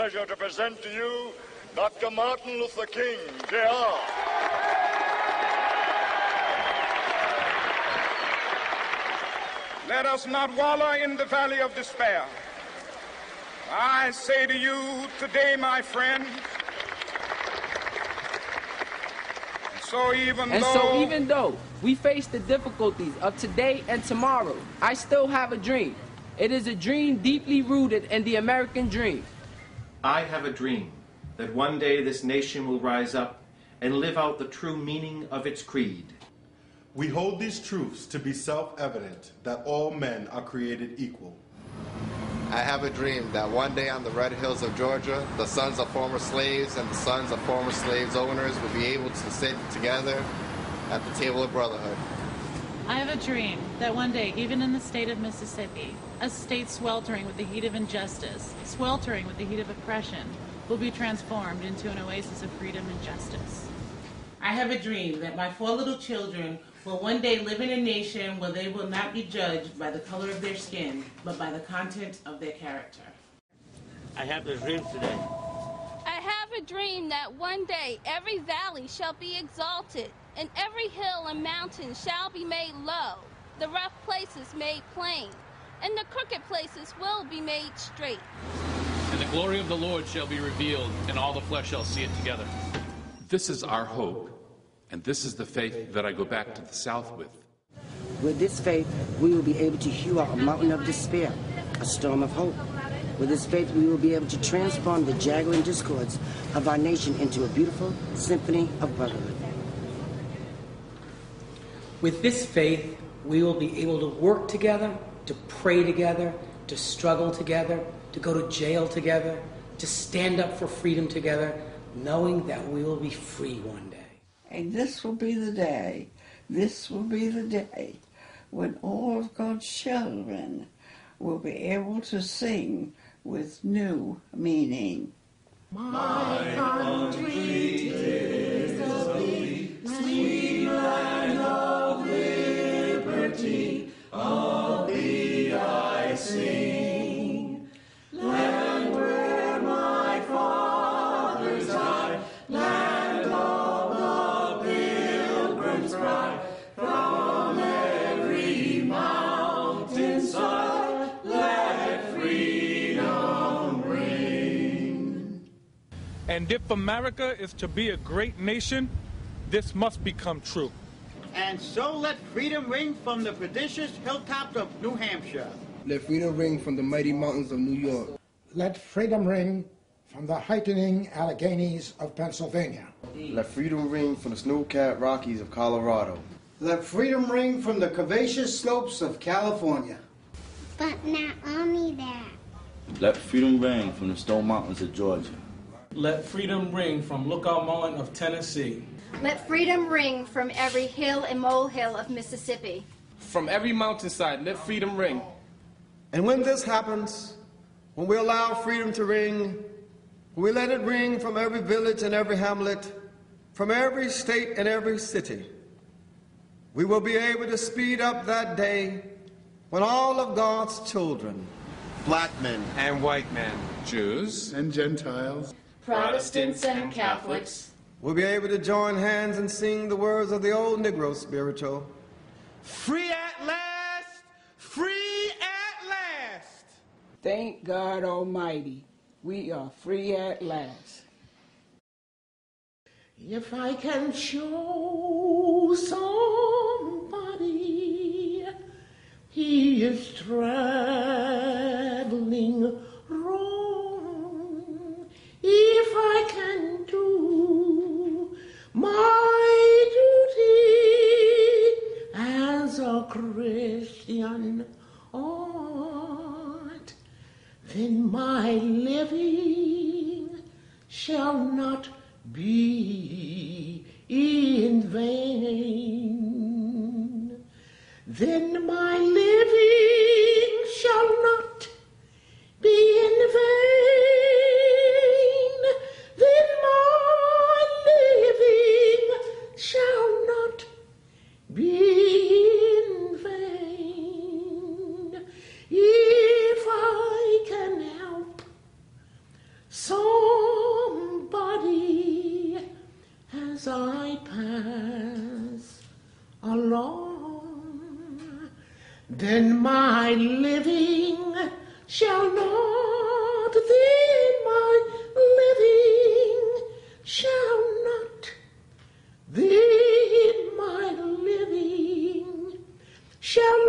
pleasure to present to you Dr. Martin Luther King, Jr. Let us not wallow in the valley of despair. I say to you today, my friend, so even though we face the difficulties of today and tomorrow, I still have a dream. It is a dream deeply rooted in the American dream. I have a dream that one day this nation will rise up and live out the true meaning of its creed. We hold these truths to be self-evident, that all men are created equal. I have a dream that one day on the red hills of Georgia, the sons of former slaves and the sons of former slaves owners will be able to sit together at the table of brotherhood. I have a dream that one day, even in the state of Mississippi, a state sweltering with the heat of injustice, sweltering with the heat of oppression, will be transformed into an oasis of freedom and justice. I have a dream that my 4 little children will one day live in a nation where they will not be judged by the color of their skin, but by the content of their character. I have a dream today. I have a dream that one day every valley shall be exalted, and every hill and mountain shall be made low, the rough places made plain, and the crooked places will be made straight. And the glory of the Lord shall be revealed, and all the flesh shall see it together. This is our hope, and this is the faith that I go back to the South with. With this faith, we will be able to hew out a mountain of despair, a storm of hope. With this faith, we will be able to transform the jaggering discords of our nation into a beautiful symphony of brotherhood. With this faith, we will be able to work together, to pray together, to struggle together, to go to jail together, to stand up for freedom together, knowing that we will be free one day. And this will be the day when all of God's children will be able to sing with new meaning. My country, tis of thee, sweet land of liberty, of thee I sing. Land where my fathers died, land of the Pilgrim's bride, from every mountainside, let freedom ring. And if America is to be a great nation, this must become true. And so let freedom ring from the prodigious hilltops of New Hampshire. Let freedom ring from the mighty mountains of New York. Let freedom ring from the heightening Alleghenies of Pennsylvania. Let freedom ring from the snow-capped Rockies of Colorado. Let freedom ring from the curvaceous slopes of California. But not only that. Let freedom ring from the Stone Mountains of Georgia. Let freedom ring from Lookout Mountain of Tennessee. Let freedom ring from every hill and molehill of Mississippi. From every mountainside, let freedom ring. And when this happens, when we allow freedom to ring, when we let it ring from every village and every hamlet, from every state and every city, we will be able to speed up that day when all of God's children, black men and white men, Jews and Gentiles, Protestants and Catholics, will be able to join hands and sing the words of the old Negro spiritual. Free at last! Free at last! Thank God Almighty, we are free at last. If I can show somebody he is traveling wrong, if I can do my duty as a Christian ought, then my living shall not be in vain. Then my living shall not be in vain. Then my living shall not be in vain. If I can help somebody as I pass along, then my living shall not, then my living shall not, then my living shall